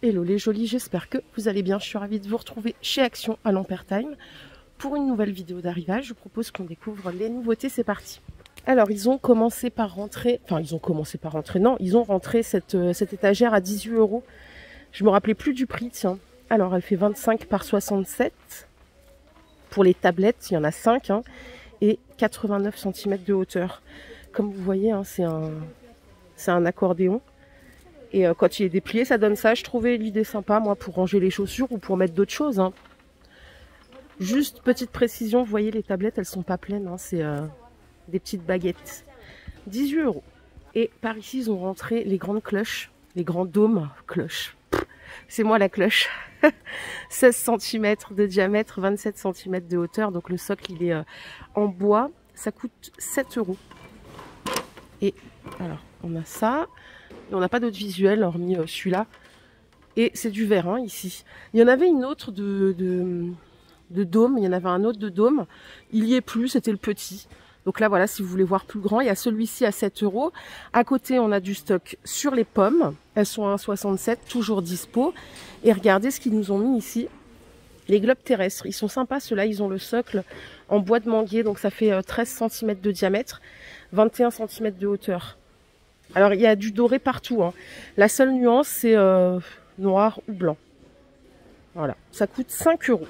Hello les jolis, j'espère que vous allez bien. Je suis ravie de vous retrouver chez Action à Lampertheim pour une nouvelle vidéo d'arrivage. Je propose qu'on découvre les nouveautés, c'est parti. Alors ils ont commencé par rentrer, non, ils ont rentré cette étagère à 18 €. Je me rappelais plus du prix, tiens. Alors elle fait 25 par 67. Pour les tablettes, il y en a 5 et 89 cm de hauteur. Comme vous voyez, c'est un accordéon. Et quand il est déplié, ça donne ça. Je trouvais l'idée sympa, moi, pour ranger les chaussures ou pour mettre d'autres choses. Juste petite précision, vous voyez, les tablettes, elles sont pas pleines. C'est des petites baguettes. 18 €. Et par ici, ils ont rentré les grandes cloches, les grands dômes. Cloches. C'est moi la cloche. 16 cm de diamètre, 27 cm de hauteur. Donc le socle, il est en bois. Ça coûte 7 €. Et alors, on a ça. Et on n'a pas d'autre visuel hormis celui-là. Et c'est du verre ici. Il y en avait une autre de dôme. Il y en avait un autre de dôme. Il y est plus, c'était le petit. Donc là, voilà, si vous voulez voir plus grand, il y a celui-ci à 7 €. À côté, on a du stock sur les pommes. Elles sont à 1,67 €, toujours dispo. Et regardez ce qu'ils nous ont mis ici. Les globes terrestres. Ils sont sympas, ceux-là. Ils ont le socle en bois de manguier. Donc ça fait 13 cm de diamètre, 21 cm de hauteur. Alors, il y a du doré partout. La seule nuance, c'est noir ou blanc. Voilà, ça coûte 5 €.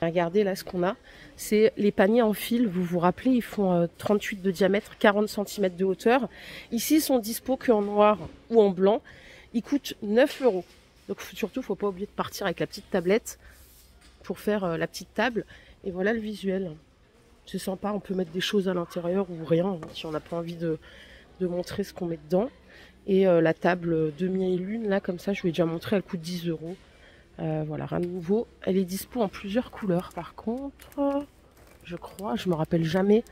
Regardez là ce qu'on a. C'est les paniers en fil. Vous vous rappelez, ils font 38 de diamètre, 40 cm de hauteur. Ici, ils sont dispo qu'en noir ou en blanc. Ils coûtent 9 €. Donc surtout, il ne faut pas oublier de partir avec la petite tablette pour faire la petite table. Et voilà le visuel. C'est sympa, on peut mettre des choses à l'intérieur ou rien, si on n'a pas envie de montrer ce qu'on met dedans. Et la table demi et lune, là, comme ça, je vous ai déjà montré, elle coûte 10 €. Voilà, rien de nouveau. Elle est dispo en plusieurs couleurs, par contre. Je crois, je me rappelle jamais.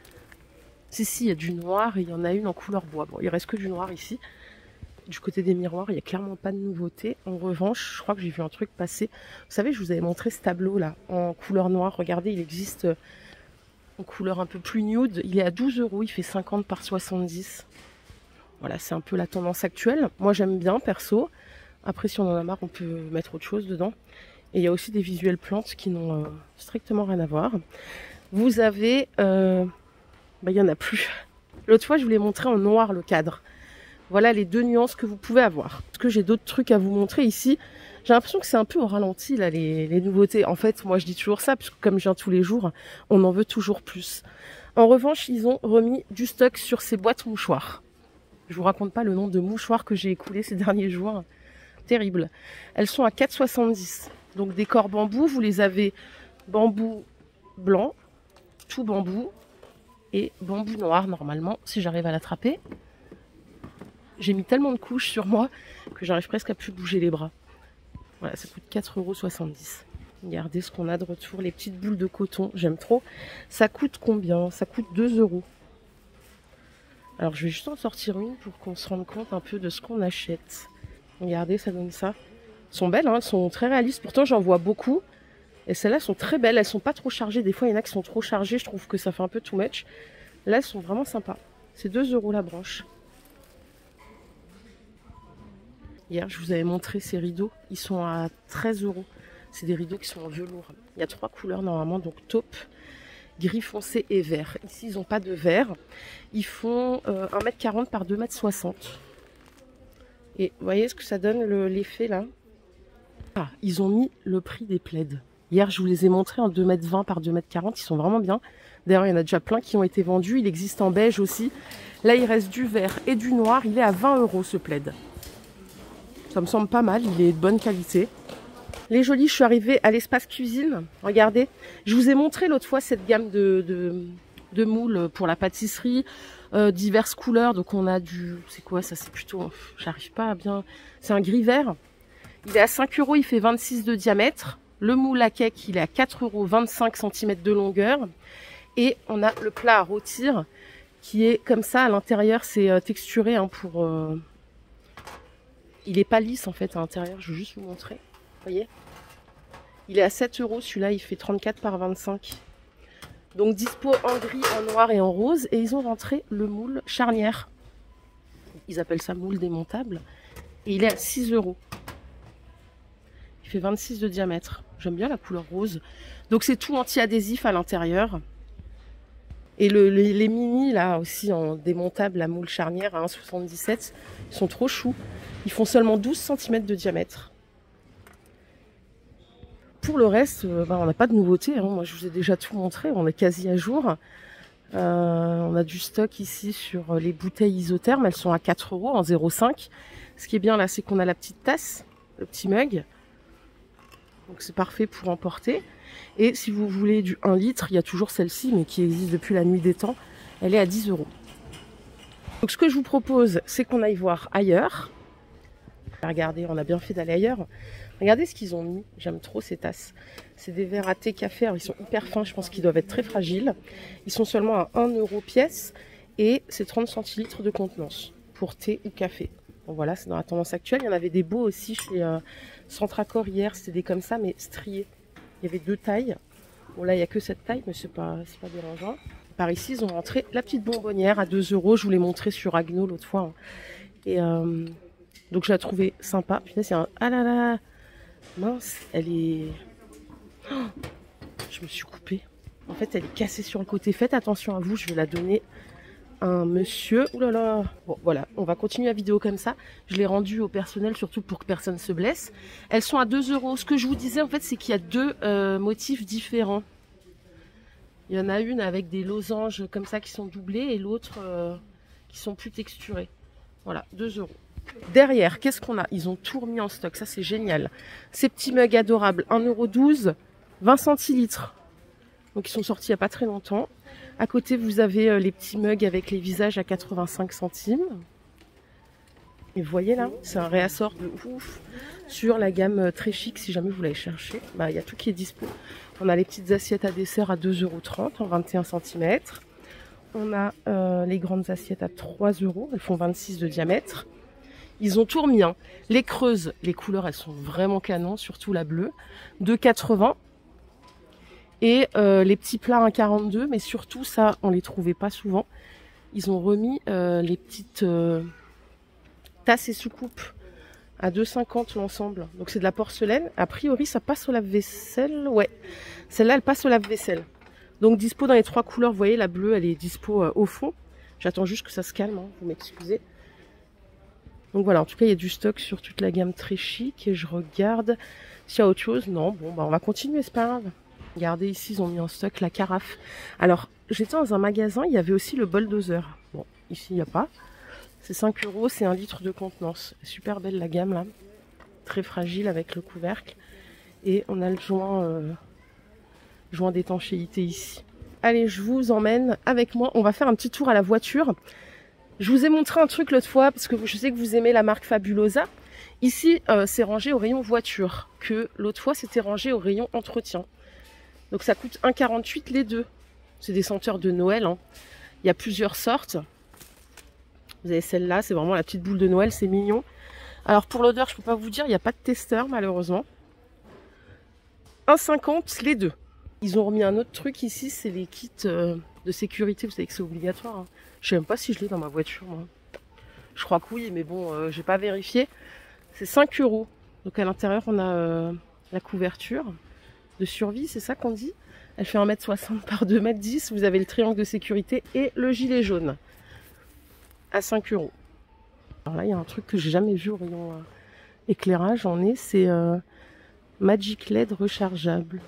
Si, il y a du noir et il y en a une en couleur bois. Bon, il reste que du noir ici. Du côté des miroirs, il n'y a clairement pas de nouveauté. En revanche, je crois que j'ai vu un truc passer. Vous savez, je vous avais montré ce tableau-là, en couleur noire. Regardez, il existe en couleur un peu plus nude. Il est à 12 €, il fait 50 par 70. Voilà, c'est un peu la tendance actuelle. Moi, j'aime bien, perso. Après, si on en a marre, on peut mettre autre chose dedans. Et il y a aussi des visuels plantes qui n'ont strictement rien à voir. Vous avez... il n'y en a plus. L'autre fois, je vous l'ai montré en noir, le cadre. Voilà les deux nuances que vous pouvez avoir. Est-ce que j'ai d'autres trucs à vous montrer ici? J'ai l'impression que c'est un peu au ralenti, là, les nouveautés. En fait, moi, je dis toujours ça, parce que comme je viens tous les jours, on en veut toujours plus. En revanche, ils ont remis du stock sur ces boîtes mouchoirs. Je vous raconte pas le nombre de mouchoirs que j'ai écoulés ces derniers jours. Terrible. Elles sont à 4,70 €. Donc des corps bambou, vous les avez bambou blanc, tout bambou et bambou noir normalement, si j'arrive à l'attraper. J'ai mis tellement de couches sur moi que j'arrive presque à plus bouger les bras. Voilà, ça coûte 4,70 €. Regardez ce qu'on a de retour, les petites boules de coton, j'aime trop. Ça coûte combien? Ça coûte 2 €. Alors je vais juste en sortir une pour qu'on se rende compte un peu de ce qu'on achète. Regardez, ça donne ça. Elles sont belles, elles sont très réalistes. Pourtant, j'en vois beaucoup. Et celles-là sont très belles. Elles sont pas trop chargées. Des fois, il y en a qui sont trop chargées. Je trouve que ça fait un peu too much. Là, elles sont vraiment sympas. C'est 2 € la branche. Hier, je vous avais montré ces rideaux. Ils sont à 13 €. C'est des rideaux qui sont en velours. Il y a 3 couleurs normalement. Donc, taupe, gris foncé et vert. Ici, ils n'ont pas de vert. Ils font 1,40 m par 2,60 m. Et vous voyez ce que ça donne l'effet là? Ah, ils ont mis le prix des plaids. Hier, je vous les ai montrés en 2,20 m par 2,40 m. Ils sont vraiment bien. D'ailleurs, il y en a déjà plein qui ont été vendus. Il existe en beige aussi. Là, il reste du vert et du noir. Il est à 20 € ce plaid. Ça me semble pas mal. Il est de bonne qualité. Les jolis, je suis arrivée à l'espace cuisine. Regardez. Je vous ai montré l'autre fois cette gamme de moules pour la pâtisserie. Diverses couleurs. Donc, on a du... C'est quoi ça? C'est plutôt... J'arrive pas à bien... C'est un gris vert. Il est à 5 €, il fait 26 de diamètre. Le moule à cake, il est à 4 €, 25 cm de longueur. Et on a le plat à rôtir qui est comme ça. À l'intérieur, c'est texturé pour... Il est pas lisse en fait à l'intérieur. Je vais juste vous montrer. Vous voyez? Il est à 7 €. Celui-là, il fait 34 par 25. Donc dispo en gris, en noir et en rose. Et ils ont rentré le moule charnière. Ils appellent ça moule démontable. Et il est à 6 €. qui fait 26 de diamètre. J'aime bien la couleur rose. Donc c'est tout anti-adhésif à l'intérieur. Et les mini là aussi en démontable à moule charnière à 1,77, ils sont trop choux. Ils font seulement 12 cm de diamètre. Pour le reste, on n'a pas de nouveauté. Hein. Moi je vous ai déjà tout montré, on est quasi à jour. On a du stock ici sur les bouteilles isothermes, elles sont à 4 € en 0,5. Ce qui est bien là, c'est qu'on a la petite tasse, le petit mug. Donc c'est parfait pour emporter. Et si vous voulez du 1 litre, il y a toujours celle-ci, mais qui existe depuis la nuit des temps. Elle est à 10 €. Donc ce que je vous propose, c'est qu'on aille voir ailleurs. Regardez, on a bien fait d'aller ailleurs. Regardez ce qu'ils ont mis. J'aime trop ces tasses. C'est des verres à thé café. Alors, ils sont hyper fins. Je pense qu'ils doivent être très fragiles. Ils sont seulement à 1 € pièce. Et c'est 30 centilitres de contenance pour thé ou café. Bon, voilà, c'est dans la tendance actuelle. Il y en avait des beaux aussi chez Centracor hier. C'était des comme ça, mais striés. Il y avait 2 tailles. Bon, là, il n'y a que cette taille, mais c'est pas dérangeant. Par ici, ils ont rentré la petite bonbonnière à 2 €. Je vous l'ai montré sur Agno l'autre fois. Et donc, je la trouvais sympa. Puis là, c'est un... Ah là là! Mince, elle est... Oh, je me suis coupée. En fait, elle est cassée sur le côté. Faites attention à vous, je vais la donner à un monsieur. Ouh là là. Bon, voilà, on va continuer la vidéo comme ça. Je l'ai rendue au personnel, surtout pour que personne ne se blesse. Elles sont à 2 €. Ce que je vous disais, en fait, c'est qu'il y a 2 motifs différents. Il y en a une avec des losanges comme ça qui sont doublés et l'autre qui sont plus texturés. Voilà, 2 €. Derrière, qu'est-ce qu'on a? Ils ont tout remis en stock, ça c'est génial. Ces petits mugs adorables, 1,12 €, 20 centilitres. Donc ils sont sortis il n'y a pas très longtemps. À côté, vous avez les petits mugs avec les visages à 85 centimes. Et vous voyez là, c'est un réassort de ouf sur la gamme très chic si jamais vous l'avez cherché. Il y a tout qui est dispo. On a les petites assiettes à dessert à 2,30 € en 21 cm. On a les grandes assiettes à 3 €, elles font 26 de diamètre. Ils ont tout remis, hein. Les creuses, les couleurs, elles sont vraiment canon, surtout la bleue, 2,80 €. Et les petits plats 1,42 €, mais surtout ça, on les trouvait pas souvent. Ils ont remis les petites tasses et soucoupes à 2,50 € l'ensemble. Donc c'est de la porcelaine. A priori, ça passe au lave-vaisselle. Ouais, celle-là, elle passe au lave-vaisselle. Donc dispo dans les 3 couleurs. Vous voyez, la bleue, elle est dispo au fond. J'attends juste que ça se calme, hein, vous m'excusez. Donc voilà, en tout cas, il y a du stock sur toute la gamme très chic. Et je regarde s'il y a autre chose. Non, bon, on va continuer, c'est pas grave. Regardez, ici, ils ont mis en stock la carafe. Alors, j'étais dans un magasin, il y avait aussi le bol doseur. Bon, ici, il n'y a pas. C'est 5 €, c'est 1 litre de contenance. Super belle la gamme, là. Très fragile avec le couvercle. Et on a le joint d'étanchéité ici. Allez, je vous emmène avec moi. On va faire un petit tour à la voiture. Je vous ai montré un truc l'autre fois, parce que je sais que vous aimez la marque Fabulosa. Ici, c'est rangé au rayon voiture, que l'autre fois, c'était rangé au rayon entretien. Donc ça coûte 1,48 € les deux. C'est des senteurs de Noël, hein. Il y a plusieurs sortes. Vous avez celle-là, c'est vraiment la petite boule de Noël, c'est mignon. Alors pour l'odeur, je ne peux pas vous dire, il n'y a pas de testeur malheureusement. 1,50 € les deux. Ils ont remis un autre truc ici, c'est les kits de sécurité. Vous savez que c'est obligatoire, hein. Je sais même pas si je l'ai dans ma voiture, moi. Je crois que oui, mais bon, j'ai pas vérifié. C'est 5 €. Donc à l'intérieur, on a la couverture de survie, c'est ça qu'on dit. Elle fait 1,60 m par 2,10 m. Vous avez le triangle de sécurité et le gilet jaune à 5 €. Alors là, il y a un truc que j'ai jamais vu au rayon éclairage. C'est Magic LED rechargeable.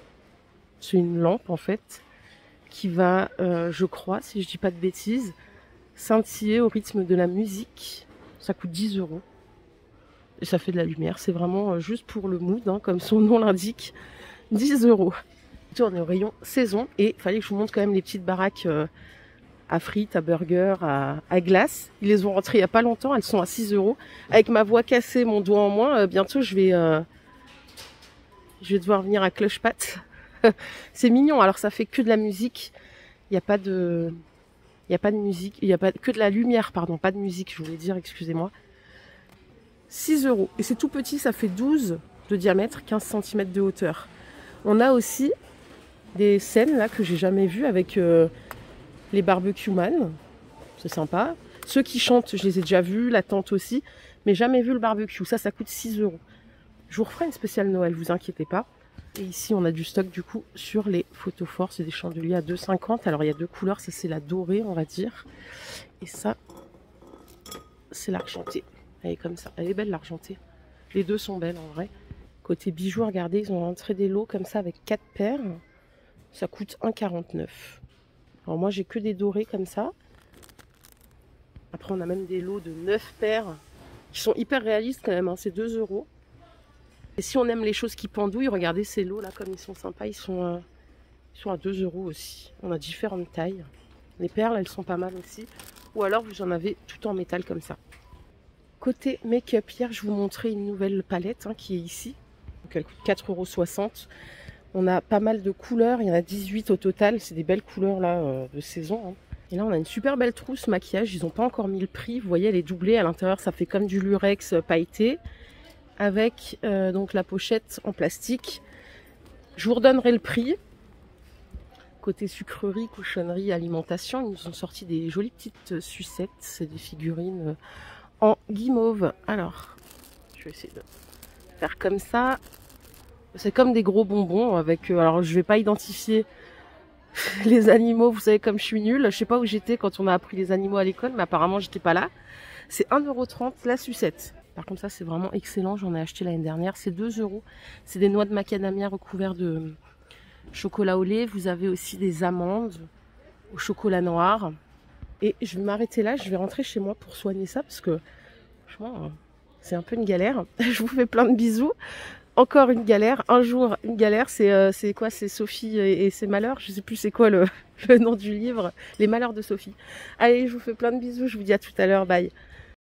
C'est une lampe en fait qui va, je crois, si je dis pas de bêtises, scintiller au rythme de la musique. Ça coûte 10 €. Et ça fait de la lumière. C'est vraiment juste pour le mood, hein, comme son nom l'indique. 10 €. On est au rayon saison et il fallait que je vous montre quand même les petites baraques à frites, à burgers, à glace. Ils les ont rentrées il n'y a pas longtemps. Elles sont à 6 €. Avec ma voix cassée, mon doigt en moins, bientôt je vais devoir venir à cloche-patte. C'est mignon. Alors ça fait que de la musique. Il n'y a pas de musique. Il n'y a pas que de la lumière, pardon. Pas de musique, je voulais dire, excusez-moi. 6 €. Et c'est tout petit, ça fait 12 de diamètre, 15 cm de hauteur. On a aussi des scènes là que j'ai jamais vues avec les barbecue man. C'est sympa. Ceux qui chantent, je les ai déjà vus, la tente aussi, mais jamais vu le barbecue. Ça coûte 6 €. Je vous referai une spéciale Noël, vous inquiétez pas. Et ici, on a du stock du coup sur les photophores. C'est des chandeliers à 2,50. Alors, il y a deux couleurs. Ça, c'est la dorée, on va dire. Et ça, c'est l'argenté. Elle est comme ça. Elle est belle, l'argenté. Les deux sont belles, en vrai. Côté bijoux, regardez, ils ont rentré des lots comme ça avec 4 paires. Ça coûte 1,49. Alors, moi, j'ai que des dorés comme ça. Après, on a même des lots de 9 paires qui sont hyper réalistes quand même. Hein. C'est 2 €. Et si on aime les choses qui pendouillent, regardez ces lots là, comme ils sont sympas, ils sont à 2 € aussi. On a différentes tailles. Les perles, elles sont pas mal aussi. Ou alors vous en avez tout en métal comme ça. Côté make-up, hier je vous montrais une nouvelle palette qui est ici. Donc elle coûte 4,60 €. On a pas mal de couleurs, il y en a 18 au total. C'est des belles couleurs là de saison. Et là on a une super belle trousse maquillage, ils n'ont pas encore mis le prix. Vous voyez, elle est doublée, à l'intérieur ça fait comme du lurex pailleté. Avec donc la pochette en plastique. Je vous redonnerai le prix. Côté sucrerie, cochonnerie, alimentation, ils nous ont sorti des jolies petites sucettes. C'est des figurines en guimauve. Alors, je vais essayer de faire comme ça. C'est comme des gros bonbons avec... alors, je vais pas identifier les animaux. Vous savez, comme je suis nulle. Je sais pas où j'étais quand on a appris les animaux à l'école, mais apparemment, j'étais pas là. C'est 1,30 € la sucette. Par contre, ça, c'est vraiment excellent. J'en ai acheté l'année dernière. C'est 2 €. C'est des noix de macadamia recouvertes de chocolat au lait. Vous avez aussi des amandes au chocolat noir. Et je vais m'arrêter là. Je vais rentrer chez moi pour soigner ça parce que, franchement, c'est un peu une galère. Je vous fais plein de bisous. Encore une galère. Un jour, une galère. C'est quoi? C'est Sophie et ses malheurs. Je sais plus c'est quoi le nom du livre. Les malheurs de Sophie. Allez, je vous fais plein de bisous. Je vous dis à tout à l'heure. Bye.